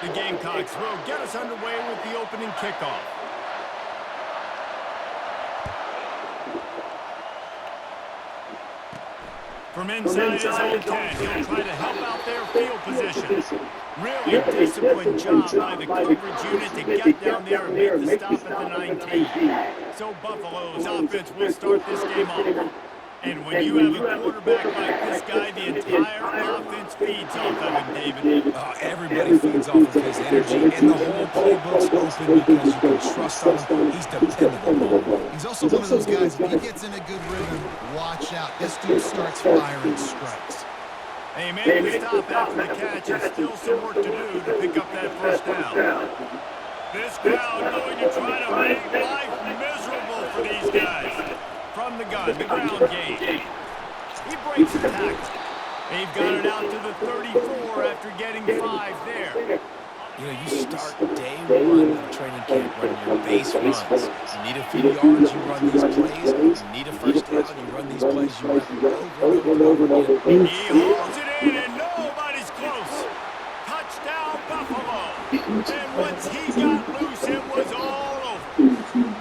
The Gamecocks will get us underway with the opening kickoff. From inside his own 10, he'll try to help out their field position. Really disciplined job by the coverage unit to get down there and make the stop at the 19. So Buffalo's offense will start this game off. And when you have a quarterback like this guy, the entire offense feeds off of him, David. Everybody feeds off of his energy, and the whole playbook's open because you can trust on him. He's dependable. He's also one of those guys, if he gets in a good rhythm, watch out. This dude starts firing strikes. They made the stop after the catch, and still some work to do to pick up that first down. This crowd going to try to make life miserable for these guys. From the gun, the ground game. He breaks the tackle. They've got it out to the 34 after getting 5 there. You know, you start day one of training camp running your base runs. You need a few yards, you run these plays. You need a first down, you run these plays. You run over and over again. He holds it in, and nobody's close. Touchdown, Buffalo. And once he got loose, it was all over.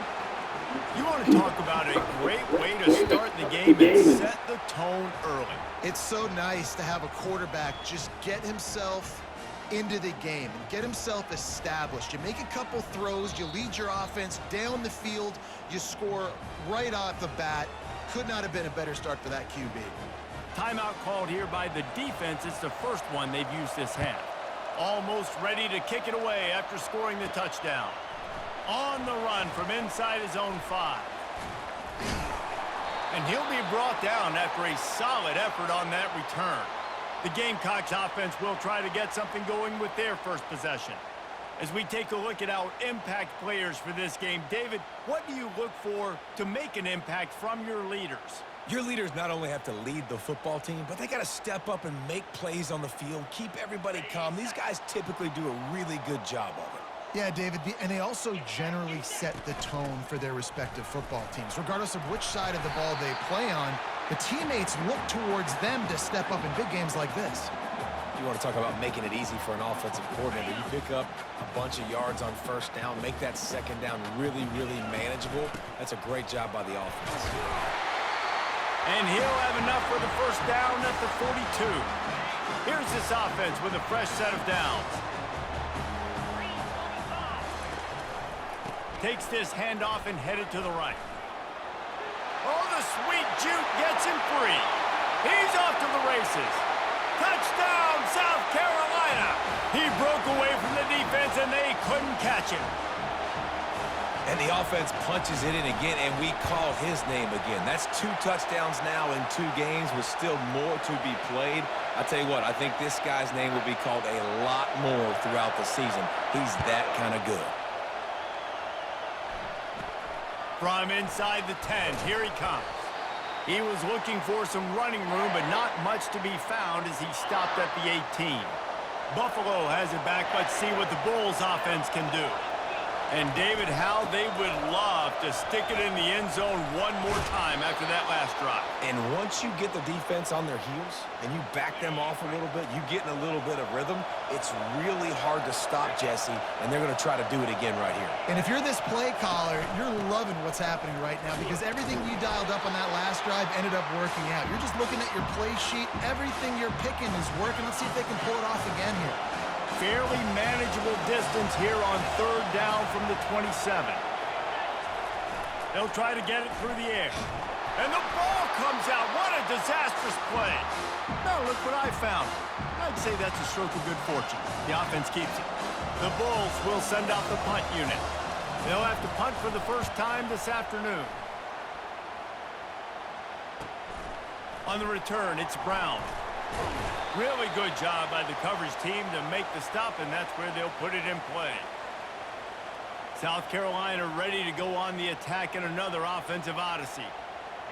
You want to talk about a great way to start the game and set the tone early. It's so nice to have a quarterback just get himself into the game and get himself established. You make a couple throws, you lead your offense down the field, you score right off the bat. Could not have been a better start for that QB. Timeout called here by the defense. It's the first one they've used this half. Almost ready to kick it away after scoring the touchdown. On the run from inside his own 5. And he'll be brought down after a solid effort on that return. The Gamecocks offense will try to get something going with their first possession. As we take a look at our impact players for this game, David, what do you look for to make an impact from your leaders? Your leaders not only have to lead the football team, but they got to step up and make plays on the field, keep everybody calm. These guys typically do a really good job of it. Yeah, David, and they also generally set the tone for their respective football teams. Regardless of which side of the ball they play on, the teammates look towards them to step up in big games like this. You want to talk about making it easy for an offensive coordinator. You pick up a bunch of yards on first down, make that second down really, really manageable. That's a great job by the offense. And he'll have enough for the first down at the 42. Here's this offense with a fresh set of downs. Takes this handoff and headed to the right. Oh, the sweet juke gets him free. He's off to the races. Touchdown, South Carolina. He broke away from the defense, and they couldn't catch him. And the offense punches it in again, and we call his name again. That's 2 touchdowns now in 2 games with still more to be played. I tell you what, I think this guy's name will be called a lot more throughout the season. He's that kind of good. From inside the 10, here he comes. He was looking for some running room, but not much to be found as he stopped at the 18. Buffalo has it back. Let's see what the Bulls offense can do. And David, how they would love to stick it in the end zone one more time after that last drive. And once you get the defense on their heels and you back them off a little bit, you get in a little bit of rhythm, it's really hard to stop Jesse, and they're going to try to do it again right here. And if you're this play caller, you're loving what's happening right now because everything you dialed up on that last drive ended up working out. You're just looking at your play sheet. Everything you're picking is working. Let's see if they can pull it off again here. Fairly manageable distance here on 3rd down from the 27. They'll try to get it through the air. And the ball comes out. What a disastrous play. Now look what I found. I'd say that's a stroke of good fortune. The offense keeps it. The Bulls will send out the punt unit. They'll have to punt for the first time this afternoon. On the return, it's Brown. Really good job by the coverage team to make the stop, and that's where they'll put it in play. South Carolina ready to go on the attack in another offensive odyssey.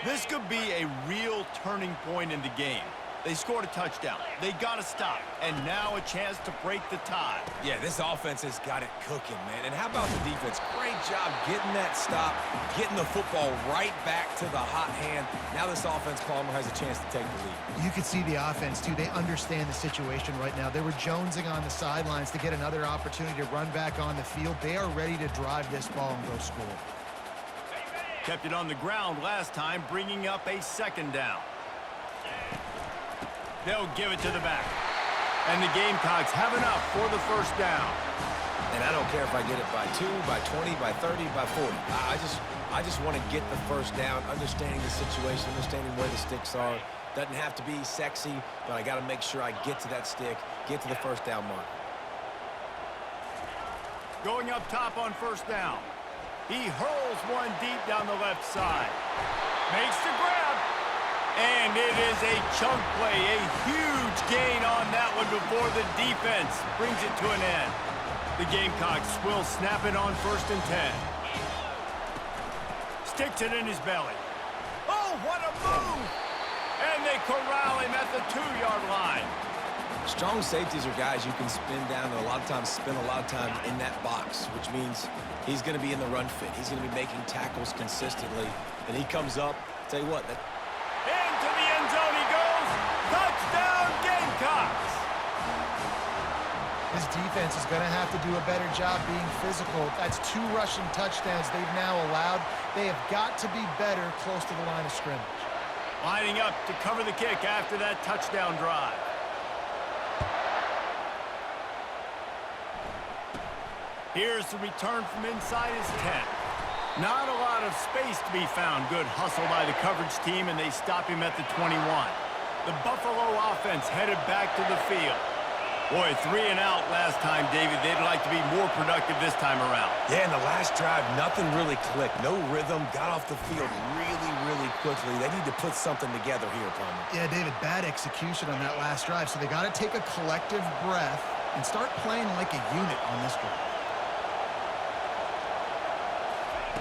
This could be a real turning point in the game. They scored a touchdown. They got to stop. And now a chance to break the tie. Yeah, this offense has got it cooking, man. And how about the defense? Great job getting that stop, getting the football right back to the hot hand. Now this offense, Palmer, has a chance to take the lead. You can see the offense, too. They understand the situation right now. They were jonesing on the sidelines to get another opportunity to run back on the field. They are ready to drive this ball and go score. Kept it on the ground last time, bringing up a second down. They'll give it to the back. And the Gamecocks have enough for the first down. And I don't care if I get it by 2, by 20, by 30, by 40. I just want to get the first down, understanding the situation, understanding where the sticks are. Doesn't have to be sexy, but I got to make sure I get to that stick, get to the first down mark. Going up top on first down. He hurls one deep down the left side. Makes the grab. And it is a chunk play, a huge gain on that one before the defense brings it to an end. The Gamecocks will snap it on 1st and 10. Sticks it in his belly. Oh, what a move! And they corral him at the 2-yard line. Strong safeties are guys you can spin down and a lot of times spend a lot of time in that box, which means he's going to be in the run fit. He's going to be making tackles consistently. And he comes up, tell you what, into the end zone he goes. Touchdown, Gamecocks! This defense is going to have to do a better job being physical. That's 2 rushing touchdowns they've now allowed. They have got to be better close to the line of scrimmage. Lining up to cover the kick after that touchdown drive. Here's the return from inside his 10. Not a lot of space to be found. Good hustle by the coverage team, and they stop him at the 21. The Buffalo offense headed back to the field. Boy, 3 and out last time, David. They'd like to be more productive this time around. Yeah, in the last drive, nothing really clicked. No rhythm, got off the field really quickly. They need to put something together here, Palmer. Yeah, David, bad execution on that last drive, so they got to take a collective breath and start playing like a unit on this drive.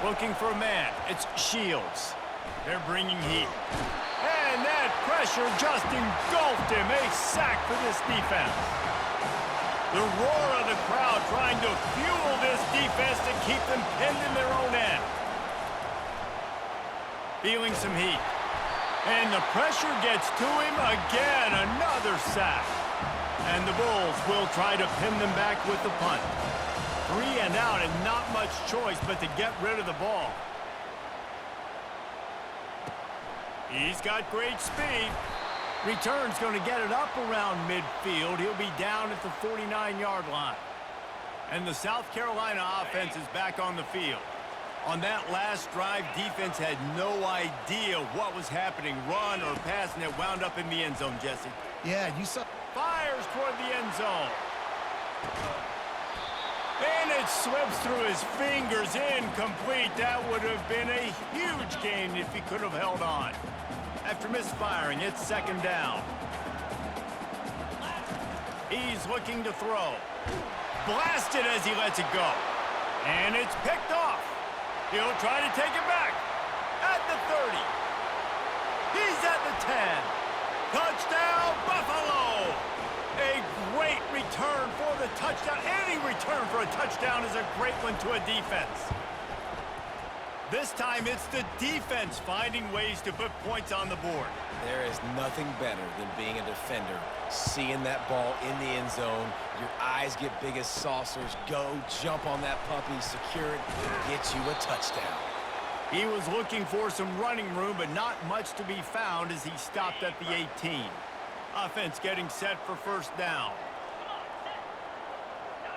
Looking for a man. It's Shields. They're bringing heat. And that pressure just engulfed him. A sack for this defense. The roar of the crowd trying to fuel this defense to keep them pinned in their own end. Feeling some heat. And the pressure gets to him again. Another sack. And the Bulls will try to pin them back with the punt. 3 and out and not much choice but to get rid of the ball. He's got great speed. Return's going to get it up around midfield. He'll be down at the 49-yard line. And the South Carolina offense is back on the field. On that last drive, defense had no idea what was happening, run or pass, and it wound up in the end zone, Jesse. Yeah, you saw... Fires toward the end zone. And it slips through his fingers, incomplete. That would have been a huge gain if he could have held on. After misfiring, it's 2nd down. He's looking to throw. Blasted as he lets it go. And it's picked off. He'll try to take it back. At the 30. He's at the 10. Touchdown, Buffalo! A great return for the touchdown. Any return for a touchdown is a great one to a defense. This time, it's the defense finding ways to put points on the board. There is nothing better than being a defender, seeing that ball in the end zone. Your eyes get big as saucers. Go, jump on that puppy, secure it, get you a touchdown. He was looking for some running room, but not much to be found as he stopped at the 18. Offense getting set for 1st down.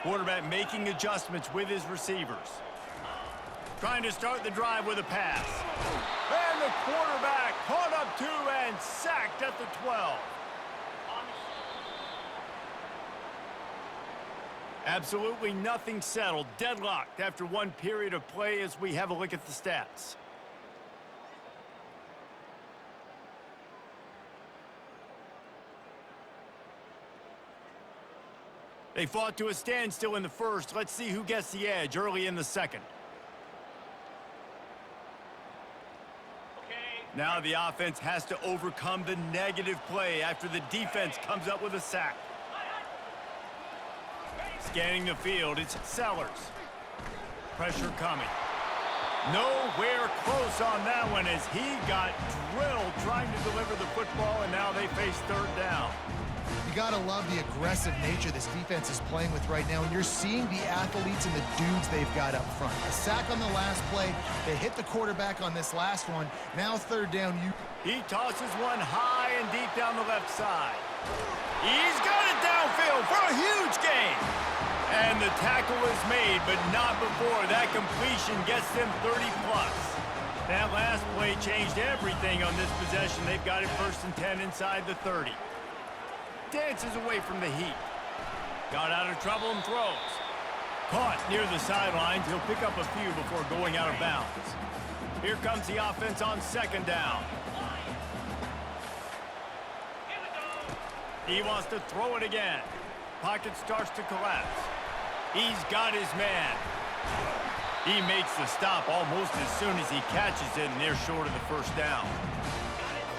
Quarterback making adjustments with his receivers. Trying to start the drive with a pass. And the quarterback caught up to and sacked at the 12. Absolutely nothing settled. Deadlocked after one period of play as we have a look at the stats. They fought to a standstill in the first. Let's see who gets the edge early in the second. Now the offense has to overcome the negative play after the defense comes up with a sack. Scanning the field, it's Sellers. Pressure coming. Nowhere close on that one as he got drilled trying to deliver the football, and now they face third down. You got to love the aggressive nature this defense is playing with right now, and you're seeing the athletes and the dudes they've got up front. A sack on the last play. They hit the quarterback on this last one. Now third down. He tosses one high and deep down the left side. He's got it downfield for a huge gain. And the tackle is made, but not before that completion gets them 30-plus. That last play changed everything on this possession. They've got it 1st and 10 inside the 30. Dances away from the heat. Got out of trouble and throws. Caught near the sidelines. He'll pick up a few before going out of bounds. Here comes the offense on 2nd down. He wants to throw it again. Pocket starts to collapse. He's got his man. He makes the stop almost as soon as he catches it, and they're short of the 1st down.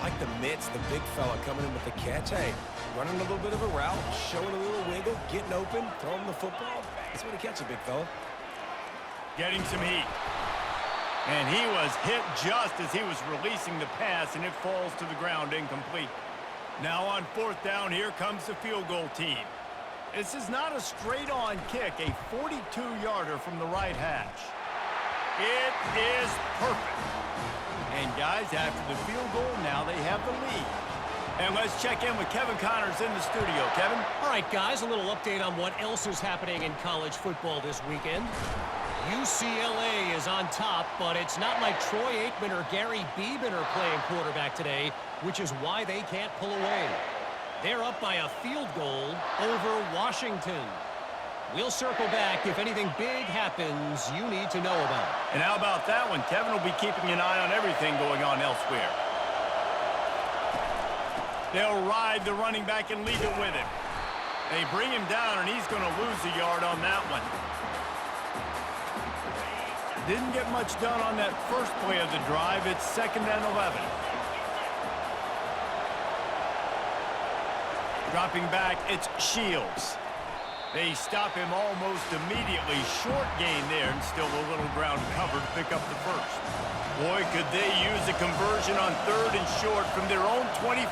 I like the mitts, the big fella coming in with the catch. Hey, running a little bit of a route, showing a little wiggle, getting open, throwing the football. That's what he catches, big fella. Getting some heat. And he was hit just as he was releasing the pass, and it falls to the ground incomplete. Now on 4th down, here comes the field goal team. This is not a straight-on kick, a 42-yarder from the right hash. It is perfect. And guys, after the field goal, now they have the lead. And let's check in with Kevin Connors in the studio. Kevin? All right, guys, a little update on what else is happening in college football this weekend. UCLA is on top, but it's not like Troy Aikman or Gary Beeman are playing quarterback today, which is why they can't pull away. They're up by a field goal over Washington. We'll circle back if anything big happens you need to know about. And how about that one? Kevin will be keeping an eye on everything going on elsewhere. They'll ride the running back and leave it with him. They bring him down, and he's going to lose a yard on that one. Didn't get much done on that first play of the drive. It's 2nd and 11. Dropping back, it's Shields. They stop him almost immediately. Short gain there, and still a little ground cover to pick up the 1st. Boy, could they use a conversion on 3rd and short from their own 24.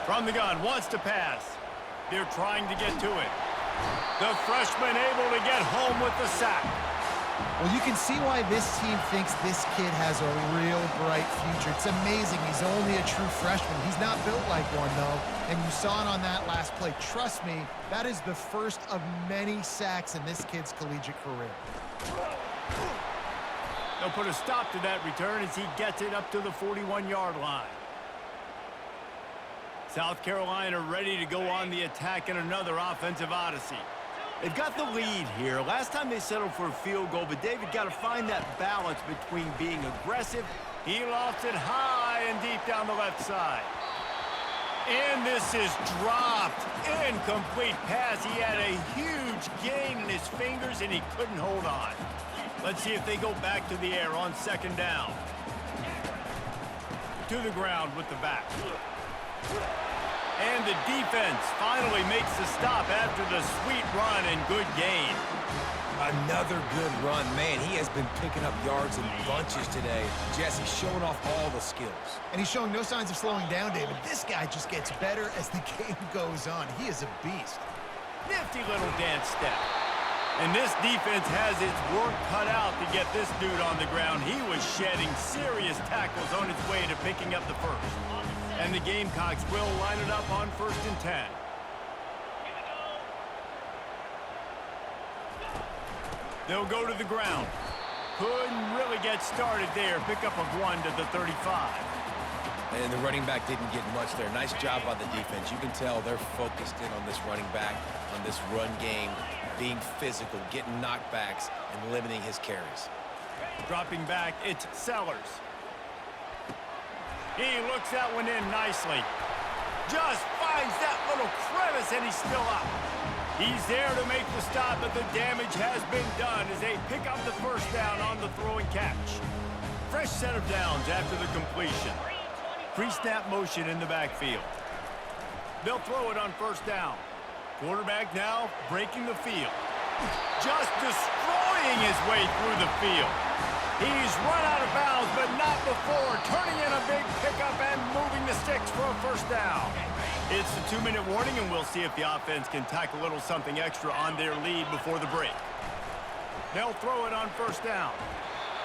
From the gun, wants to pass. They're trying to get to it. The freshman able to get home with the sack. Well, you can see why this team thinks this kid has a real bright future. It's amazing. He's only a true freshman. He's not built like one, though, and you saw it on that last play. Trust me, that is the first of many sacks in this kid's collegiate career. They'll put a stop to that return as he gets it up to the 41-yard line. South Carolina ready to go on the attack in another offensive odyssey. They've got the lead here. Last time they settled for a field goal, but David got to find that balance between being aggressive. He lofts it high and deep down the left side. And this is dropped. Incomplete pass. He had a huge gain in his fingers, and he couldn't hold on. Let's see if they go back to the air on 2nd down. To the ground with the back. And the defense finally makes the stop after the sweet run and good gain. Another good run. Man, he has been picking up yards in bunches today. Jesse showing off all the skills. And he's showing no signs of slowing down, David. This guy just gets better as the game goes on. He is a beast. Nifty little dance step. And this defense has its work cut out to get this dude on the ground. He was shedding serious tackles on his way to picking up the 1st. And the Gamecocks will line it up on 1st and 10. They'll go to the ground. Couldn't really get started there. Pickup of 1 to the 35. And the running back didn't get much there. Nice job by the defense. You can tell they're focused in on this running back, on this run game, being physical, getting knockbacks, and limiting his carries. Dropping back, it's Sellers. He looks that one in nicely. Just finds that little crevice, and he's still up. He's there to make the stop, but the damage has been done as they pick up the 1st down on the throw and catch. fresh set of downs after the completion. Pre-snap motion in the backfield. They'll throw it on first down. Quarterback now breaking the field. Just destroying his way through the field. He's run out of bounds, but not before turning in a big pickup and moving the sticks for a first down. It's the 2-minute warning, and we'll see if the offense can tack a little something extra on their lead before the break. They'll throw it on first down.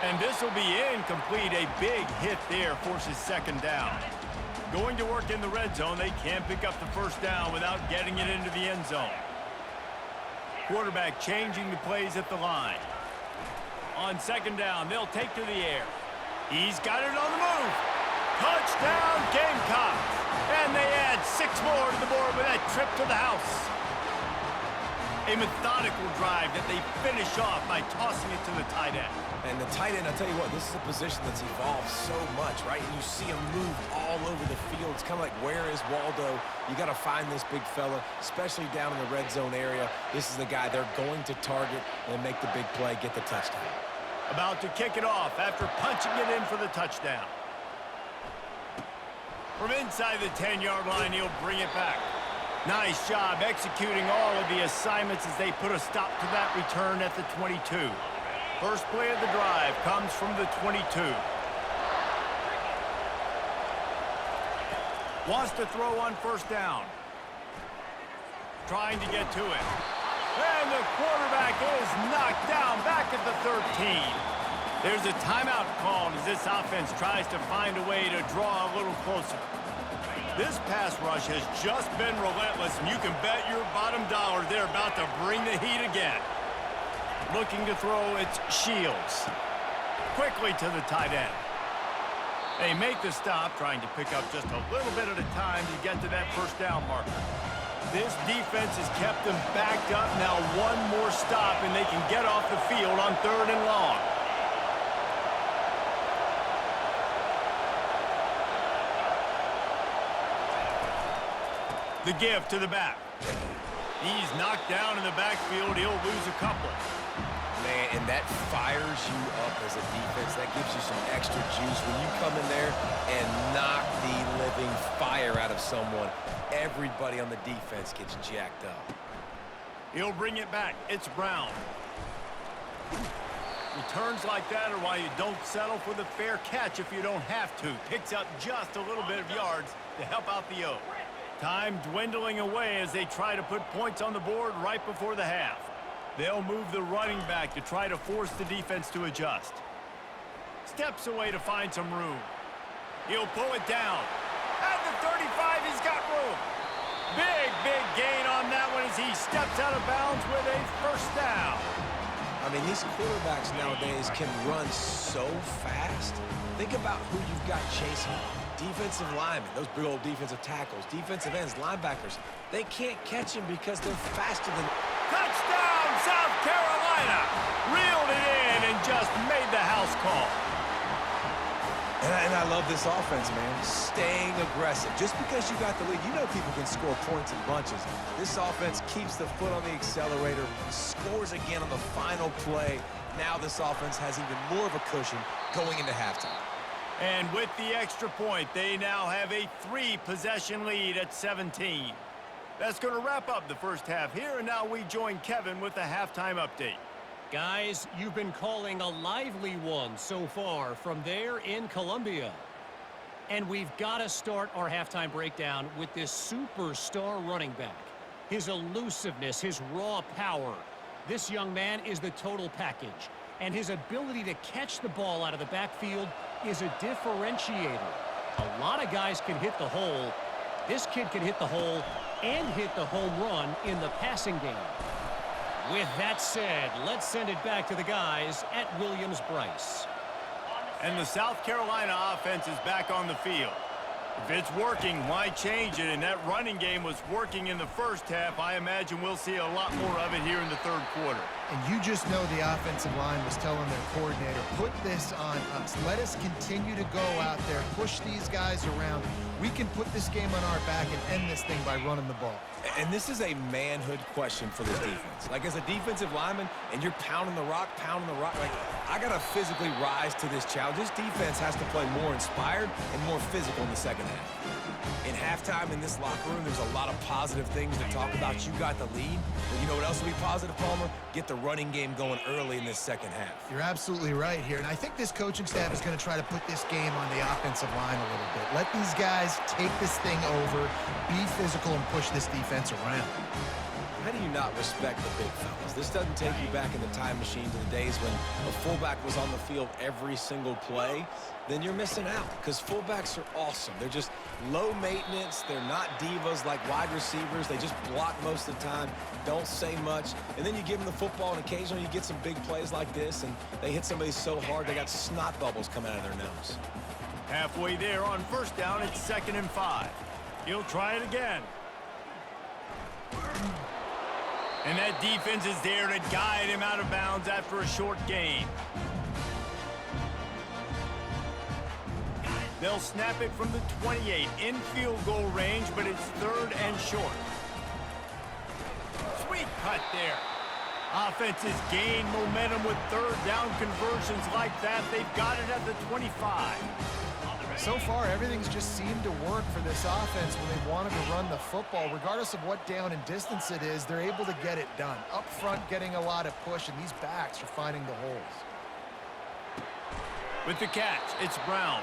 And this will be incomplete. A big hit there forces second down. Going to work in the red zone. They can't pick up the first down without getting it into the end zone. Quarterback changing the plays at the line. On second down, they'll take to the air. He's got it on the move. Touchdown, Gamecocks. And they add 6 more to the board with that trip to the house. A methodical drive that they finish off by tossing it to the tight end. And the tight end, I'll tell you what, this is a position that's evolved so much, right? And you see him move all over the field. It's kind of like, where is Waldo? You got to find this big fella, especially down in the red zone area. This is the guy they're going to target and make the big play, get the touchdown. About to kick it off after punching it in for the touchdown. From inside the 10-yard line, he'll bring it back. Nice job executing all of the assignments as they put a stop to that return at the 22. First play of the drive comes from the 22. Wants to throw on first down. Trying to get to it. And the quarterback is knocked down back at the 13. There's a timeout called as this offense tries to find a way to draw a little closer. This pass rush has just been relentless, and you can bet your bottom dollar they're about to bring the heat again. Looking to throw, it's Shields. Quickly to the tight end. They make the stop, trying to pick up just a little bit at a time to get to that first down marker. This defense has kept them backed up. Now one more stop, and they can get off the field on 3rd and long. The give to the back. He's knocked down in the backfield. He'll lose a couple. Man, and that fires you up as a defense. That gives you some extra juice when you come in there and knock the living fire out of someone. Everybody on the defense gets jacked up. He'll bring it back. It's Brown. Returns like that are why you don't settle for the fair catch if you don't have to. Picks up just a little bit of yards to help out the O. Time dwindling away as they try to put points on the board right before the half. They'll move the running back to try to force the defense to adjust. Steps away to find some room. He'll pull it down. At the 35, he's got room. Big gain on that one as he steps out of bounds with a first down. I mean, these quarterbacks nowadays can run so fast. Think about who you've got chasing. Defensive linemen, those big old defensive tackles, defensive ends, linebackers. They can't catch him because they're faster than... Touchdown, South Carolina! Reeled it in and just made the house call. And I love this offense, man. Staying aggressive. Just because you got the lead, you know people can score points in bunches. This offense keeps the foot on the accelerator, scores again on the final play. Now this offense has even more of a cushion going into halftime. And with the extra point, they now have a 3-possession lead at 17. That's going to wrap up the first half here, and now we join Kevin with the halftime update. Guys, you've been calling a lively one so far from there in Columbia. And we've got to start our halftime breakdown with this superstar running back. His elusiveness, his raw power. This young man is the total package. And his ability to catch the ball out of the backfield is a differentiator. A lot of guys can hit the hole. This kid can hit the hole and hit the home run in the passing game. With that said, let's send it back to the guys at Williams-Brice. And the South Carolina offense is back on the field. If it's working, why change it? And that running game was working in the first half. I imagine we'll see a lot more of it here in the third quarter. And you just know the offensive line was telling their coordinator, put this on us. Let us continue to go out there, push these guys around. We can put this game on our back and end this thing by running the ball. And this is a manhood question for this defense. Like, as a defensive lineman, and you're pounding the rock, like, I got to physically rise to this challenge. This defense has to play more inspired and more physical in the second half. In halftime in this locker room, there's a lot of positive things to talk about. You got the lead. But you know what else will be positive, Palmer? Get the running game going early in this second half. You're absolutely right here. And I think this coaching staff is going to try to put this game on the offensive line a little bit. Let these guys take this thing over, be physical, and push this defense around. How do you not respect the big fellas? This doesn't take you back in the time machine to the days when a fullback was on the field every single play. Then you're missing out, because fullbacks are awesome. They're just low maintenance. They're not divas like wide receivers. They just block most of the time, don't say much. And then you give them the football, and occasionally you get some big plays like this, and they hit somebody so hard they got snot bubbles coming out of their nose. Halfway there on first down, it's 2nd and 5. He'll try it again. And that defense is there to guide him out of bounds after a short gain. They'll snap it from the 28 in field goal range, but it's 3rd and short. Sweet cut there. Offenses gain momentum with 3rd down conversions like that. They've got it at the 25. So far, everything's just seemed to work for this offense when they wanted to run the football. Regardless of what down and distance it is, they're able to get it done. Up front, getting a lot of push, and these backs are finding the holes. With the catch, it's Brown.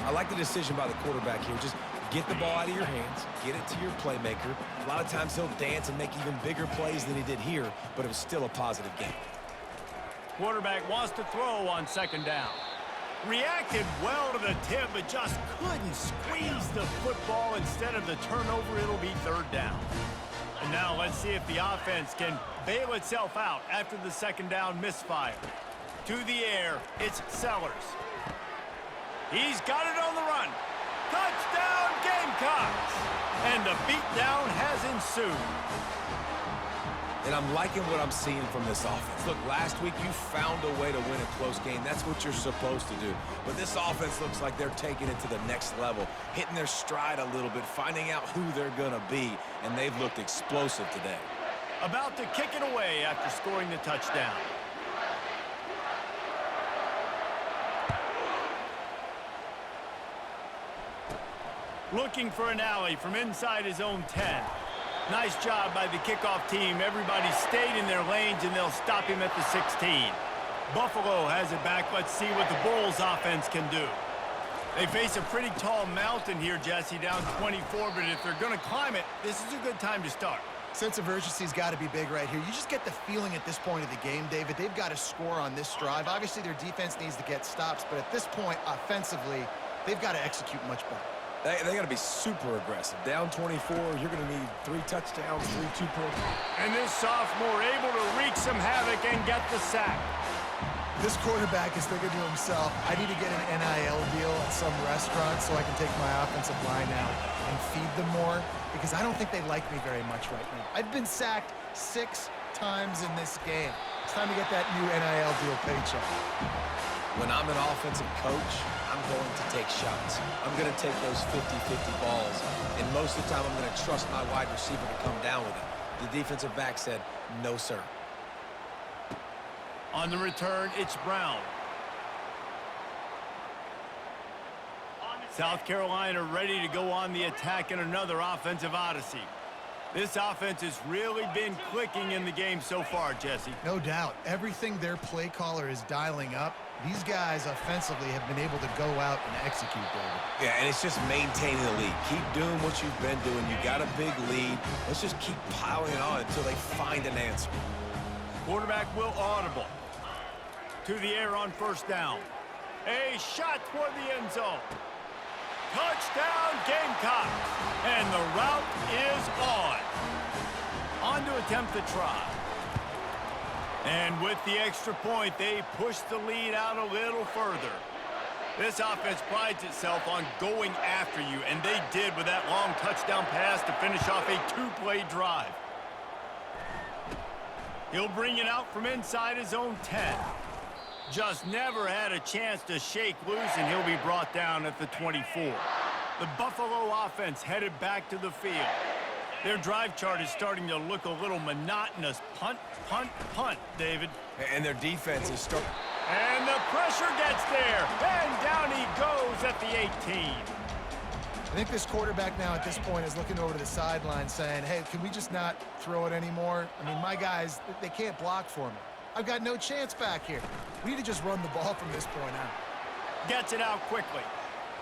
I like the decision by the quarterback here. Just get the ball out of your hands, get it to your playmaker. A lot of times he'll dance and make even bigger plays than he did here, but it was still a positive game. Quarterback wants to throw on 2nd down. Reacted well to the tip, but just couldn't squeeze the football. Instead of the turnover, it'll be 3rd down. And now let's see if the offense can bail itself out after the 2nd down misfire. To the air, it's Sellers. He's got it on the run. Touchdown, Gamecocks! And the beatdown has ensued. And I'm liking what I'm seeing from this offense. Look, last week you found a way to win a close game. That's what you're supposed to do. But this offense looks like they're taking it to the next level, hitting their stride a little bit, finding out who they're going to be, and they've looked explosive today. About to kick it away after scoring the touchdown. Looking for an alley from inside his own 10. Nice job by the kickoff team. Everybody stayed in their lanes, and they'll stop him at the 16. Buffalo has it back. Let's see what the Bulls offense can do. They face a pretty tall mountain here, Jesse, down 24, but if they're going to climb it, this is a good time to start. Sense of urgency's got to be big right here. You just get the feeling at this point of the game, David, they've got to score on this drive. Obviously, their defense needs to get stops, but at this point, offensively, they've got to execute much better. They got to be super aggressive. Down 24, you're going to need 3 touchdowns, 3 2-point. And this sophomore able to wreak some havoc and get the sack. This quarterback is thinking to himself, I need to get an NIL deal at some restaurant so I can take my offensive line out and feed them more, because I don't think they like me very much right now. I've been sacked 6 times in this game. It's time to get that new NIL deal paycheck. When I'm an offensive coach, I'm going to take shots. I'm going to take those 50-50 balls, and most of the time I'm going to trust my wide receiver to come down with it. The defensive back said, no, sir. On the return, it's Brown. South Carolina ready to go on the attack in another offensive odyssey. This offense has really been clicking in the game so far, Jesse. No doubt. Everything their play caller is dialing up, these guys offensively have been able to go out and execute, David. Yeah, and it's just maintaining the lead. Keep doing what you've been doing. You got a big lead. Let's just keep piling it on until they find an answer. Quarterback will audible. To the air on first down. A shot toward the end zone. Touchdown, Gamecocks! And the route is on to attempt the try. And with the extra point, they push the lead out a little further. This offense prides itself on going after you, and they did with that long touchdown pass to finish off a 2-play drive. He'll bring it out from inside his own 10. Just never had a chance to shake loose, and he'll be brought down at the 24. The Buffalo offense headed back to the field. Their drive chart is starting to look a little monotonous. Punt, punt, punt, David. And their defense is starting. And the pressure gets there. And down he goes at the 18. I think this quarterback now at this point is looking over to the sideline saying, hey, can we just not throw it anymore? I mean, my guys, they can't block for me. I've got no chance back here. We need to just run the ball from this point out. Gets it out quickly.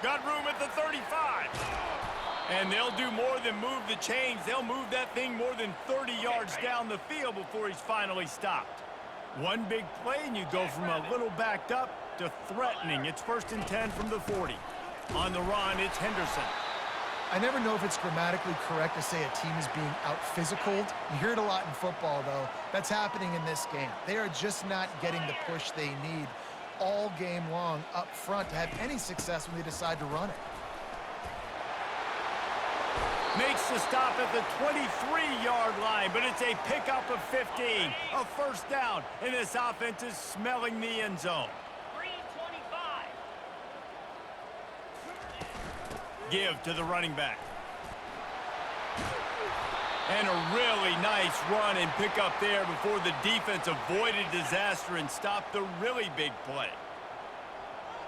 Got room at the 35. And they'll do more than move the chains. They'll move that thing more than 30 yards down the field before he's finally stopped. One big play, and you go from a little backed up to threatening. It's 1st and 10 from the 40. On the run, it's Henderson. I never know if it's grammatically correct to say a team is being out-physicaled. You hear it a lot in football, though. That's happening in this game. They are just not getting the push they need all game long up front to have any success when they decide to run it. Makes the stop at the 23-yard line, but it's a pickup of 15. A 1st down, and this offense is smelling the end zone. Give to the running back. And a really nice run and pick up there before the defense avoided disaster and stopped the really big play.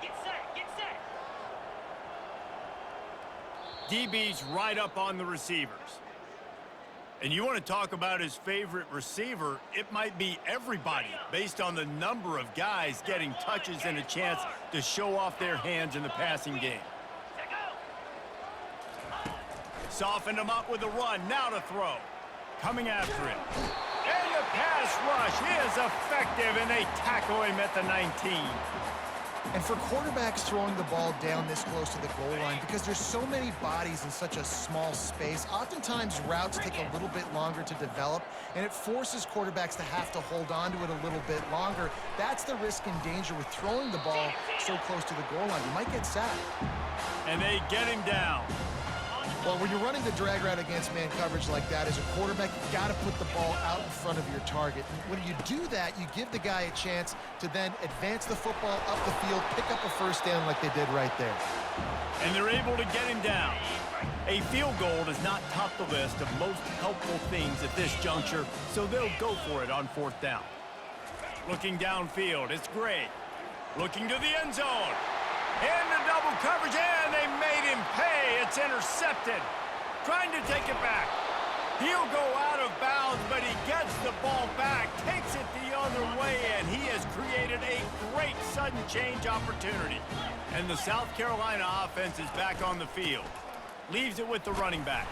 Get set, get set. DB's right up on the receivers. And you want to talk about his favorite receiver, it might be everybody based on the number of guys getting touches and a chance to show off their hands in the passing game. Softened him up with a run, now to throw. Coming after him. And the pass rush is effective, and they tackle him at the 19. And for quarterbacks throwing the ball down this close to the goal line, because there's so many bodies in such a small space, oftentimes routes take a little bit longer to develop, and it forces quarterbacks to have to hold on to it a little bit longer. That's the risk and danger with throwing the ball so close to the goal line. You might get sacked. And they get him down. Well, when you're running the drag route against man coverage like that, as a quarterback, you've got to put the ball out in front of your target. And when you do that, you give the guy a chance to then advance the football up the field, pick up a 1st down like they did right there. And they're able to get him down. A field goal does not top the list of most helpful things at this juncture, so they'll go for it on 4th down. Looking downfield, it's Gray. Looking to the end zone. In the double coverage, and they made him pay. It's intercepted. Trying to take it back. He'll go out of bounds, but he gets the ball back, takes it the other way, and he has created a great sudden change opportunity. And the South Carolina offense is back on the field. Leaves it with the running back.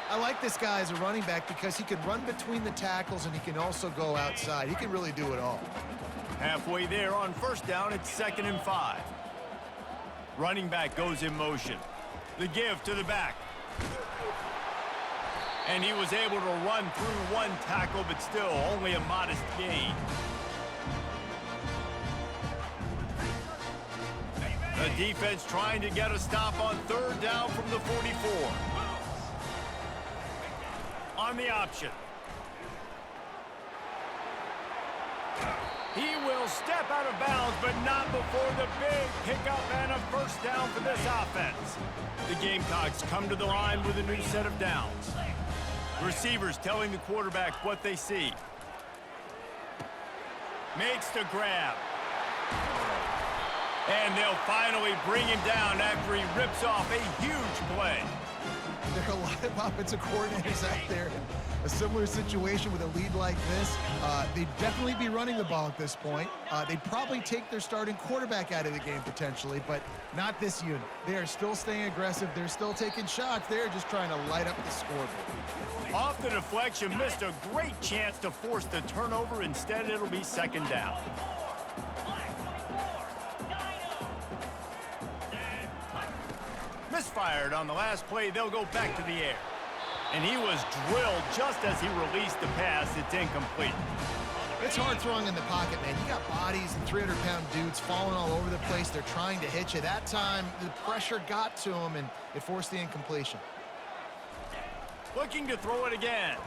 I like this guy as a running back because he can run between the tackles and he can also go outside. He can really do it all. Halfway there on 1st down, it's 2nd and 5. Running back goes in motion. The give to the back. And he was able to run through one tackle, but still only a modest gain. The defense trying to get a stop on 3rd down from the 44. On the option. He will step out of bounds, but not before the big pickup and a 1st down for this offense. The Gamecocks come to the line with a new set of downs. Receivers telling the quarterback what they see. Makes the grab. And they'll finally bring him down after he rips off a huge play. There are a lot of offensive coordinators out there in a similar situation with a lead like this. They'd definitely be running the ball at this point. They'd probably take their starting quarterback out of the game potentially, but not this unit. They are still staying aggressive. They're still taking shots. They're just trying to light up the scoreboard. Off the deflection, missed a great chance to force the turnover. Instead, it'll be 2nd down. Misfired on the last play. They'll go back to the air. And he was drilled just as he released the pass. It's incomplete. It's hard throwing in the pocket, man. You got bodies and 300-pound dudes falling all over the place. They're trying to hit you. That time, the pressure got to him, and it forced the incompletion. Looking to throw it again.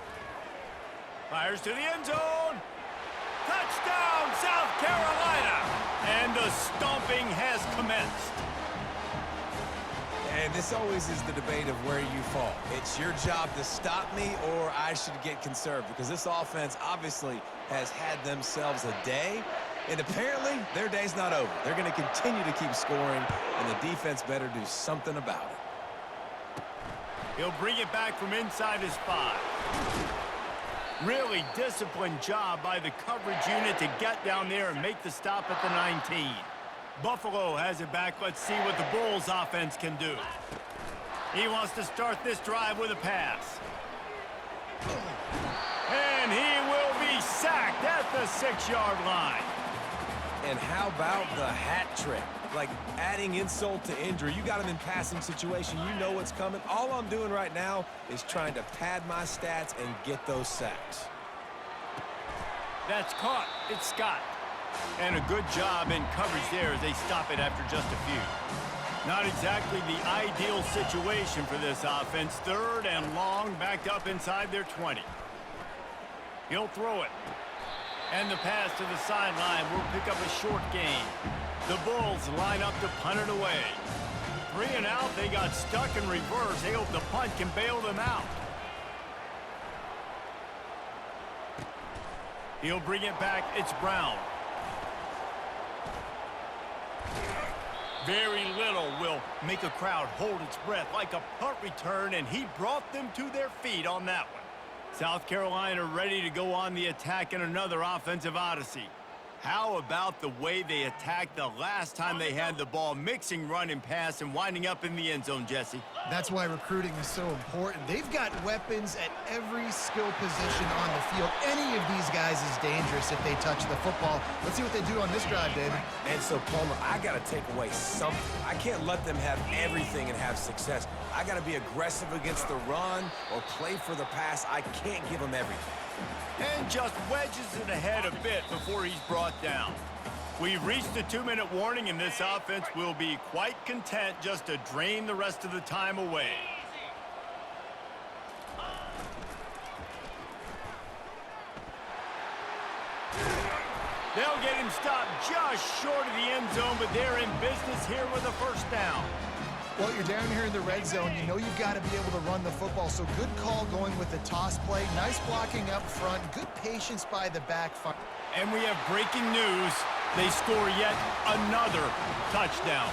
Fires to the end zone. Touchdown, South Carolina. And the stomping has commenced. And this always is the debate of where you fall. It's your job to stop me, or I should get conserved, because this offense obviously has had themselves a day, and apparently their day's not over. They're going to continue to keep scoring, and the defense better do something about it. He'll bring it back from inside his 5. Really disciplined job by the coverage unit to get down there and make the stop at the 19. Buffalo has it back. Let's see what the Bulls offense can do. He wants to start this drive with a pass. And he will be sacked at the 6-yard line. And how about the hat trick? Like adding insult to injury. You got him in passing situation. You know what's coming. All I'm doing right now is trying to pad my stats and get those sacks. That's caught. It's Scott. And a good job in coverage there as they stop it after just a few. Not exactly the ideal situation for this offense. 3rd and long, backed up inside their 20. He'll throw it. And the pass to the sideline will pick up a short gain. The Bulls line up to punt it away. 3 and out, they got stuck in reverse. They hope the punt can bail them out. He'll bring it back. It's Brown. Very little will make a crowd hold its breath like a punt return, and he brought them to their feet on that one. South Carolina ready to go on the attack in another offensive odyssey. How about the way they attacked the last time they had the ball, mixing run and pass and winding up in the end zone, Jesse? That's why recruiting is so important. They've got weapons at every skill position on the field. Any of these guys is dangerous if they touch the football. Let's see what they do on this drive, David. And so, Palmer, I got to take away something. I can't let them have everything and have success. I got to be aggressive against the run or play for the pass. I can't give them everything. And just wedges it ahead a bit before he's brought down. We've reached the 2-minute warning, and this offense will be quite content just to drain the rest of the time away. They'll get him stopped just short of the end zone, but they're in business here with a 1st down. Well, you're down here in the red zone. You know you've got to be able to run the football, so good call going with the toss play. Nice blocking up front. Good patience by the back. And we have breaking news. They score yet another touchdown.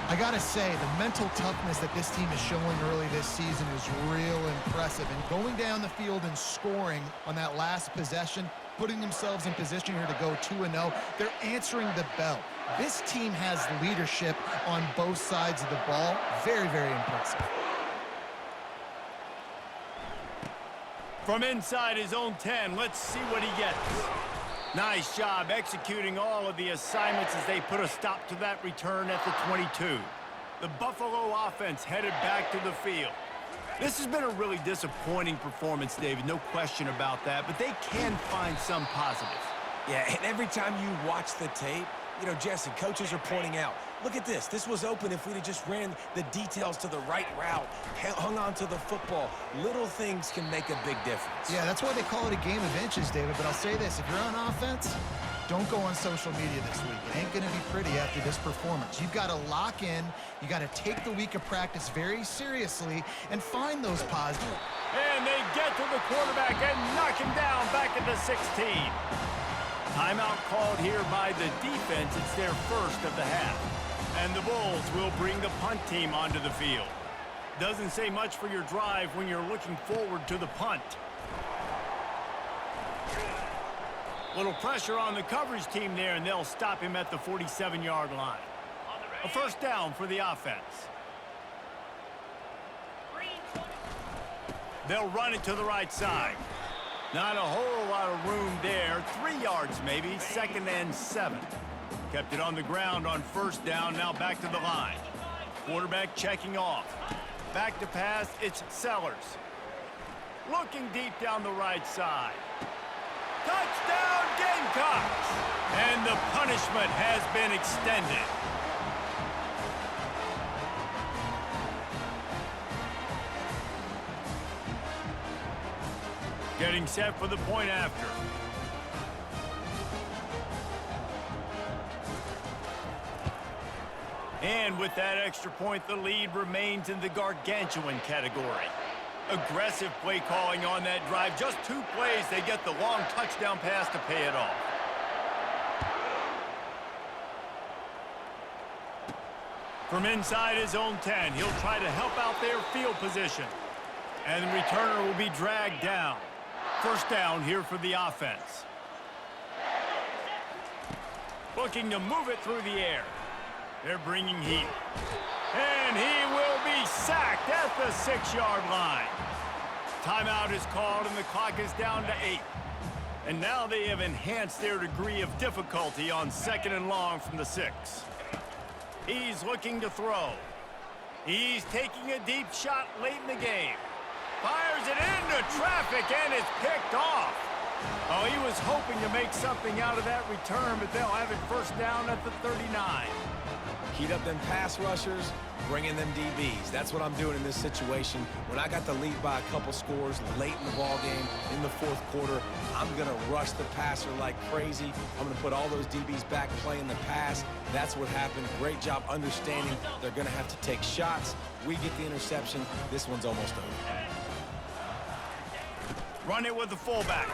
I got to say, the mental toughness that this team is showing early this season is real impressive. And going down the field and scoring on that last possession, putting themselves in position here to go 2-0, they're answering the bell. This team has leadership on both sides of the ball. Very, very impressive. From inside his own 10, let's see what he gets. Nice job executing all of the assignments as they put a stop to that return at the 22. The Buffalo offense headed back to the field. This has been a really disappointing performance, David, no question about that, but they can find some positives. Yeah, and every time you watch the tape, you know, Jesse, coaches are pointing out, look at this. This was open if we'd have just ran the details to the right route, hung on to the football. Little things can make a big difference. Yeah, that's why they call it a game of inches, David. But I'll say this, if you're on offense, don't go on social media this week. It ain't going to be pretty after this performance. You've got to lock in. You got to take the week of practice very seriously and find those positives. And they get to the quarterback and knock him down back at the 16. Timeout called here by the defense. It's their 1st of the half. And the Bulls will bring the punt team onto the field. Doesn't say much for your drive when you're looking forward to the punt. Little pressure on the coverage team there, and they'll stop him at the 47-yard line. A 1st down for the offense. They'll run it to the right side. Not a whole lot of room there. 3 yards maybe. 2nd and 7. Kept it on the ground on 1st down. Now back to the line. Quarterback checking off. Back to pass. It's Sellers. Looking deep down the right side. Touchdown Gamecocks! And the punishment has been extended. Getting set for the point after. And with that extra point, the lead remains in the gargantuan category. Aggressive play calling on that drive. Just 2 plays, they get the long touchdown pass to pay it off. From inside his own 10, he'll try to help out their field position. And the returner will be dragged down. First down here for the offense. Looking to move it through the air. They're bringing heat. And he will be sacked at the 6-yard line. Timeout is called and the clock is down to 8. And now they have enhanced their degree of difficulty on 2nd and long from the 6. He's looking to throw. He's taking a deep shot late in the game. Fires it into traffic and it's picked off. Oh, he was hoping to make something out of that return, but they'll have it first down at the 39. Heat up them pass rushers, bring in them DBs. That's what I'm doing in this situation. When I got the lead by a couple scores late in the ball game, in the 4th quarter, I'm going to rush the passer like crazy. I'm going to put all those DBs back playing the pass. That's what happened. Great job understanding they're going to have to take shots. We get the interception. This one's almost over. Run it with the fullback.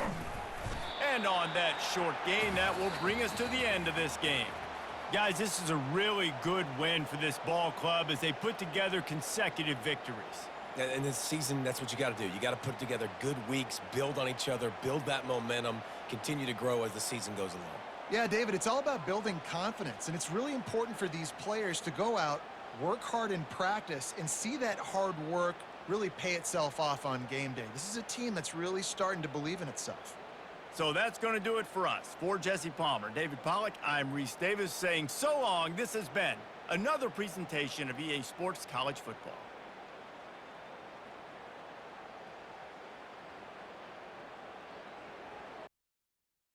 And on that short gain, that will bring us to the end of this game. Guys, this is a really good win for this ball club as they put together consecutive victories. In this season, that's what you got to do. You got to put together good weeks, build on each other, build that momentum, continue to grow as the season goes along. Yeah, David, it's all about building confidence, and it's really important for these players to go out, work hard in practice, and see that hard work really pay itself off on game day. This is a team that's really starting to believe in itself. So that's going to do it for us. For Jesse Palmer, David Pollack, I'm Reese Davis saying so long. This has been another presentation of EA Sports College Football.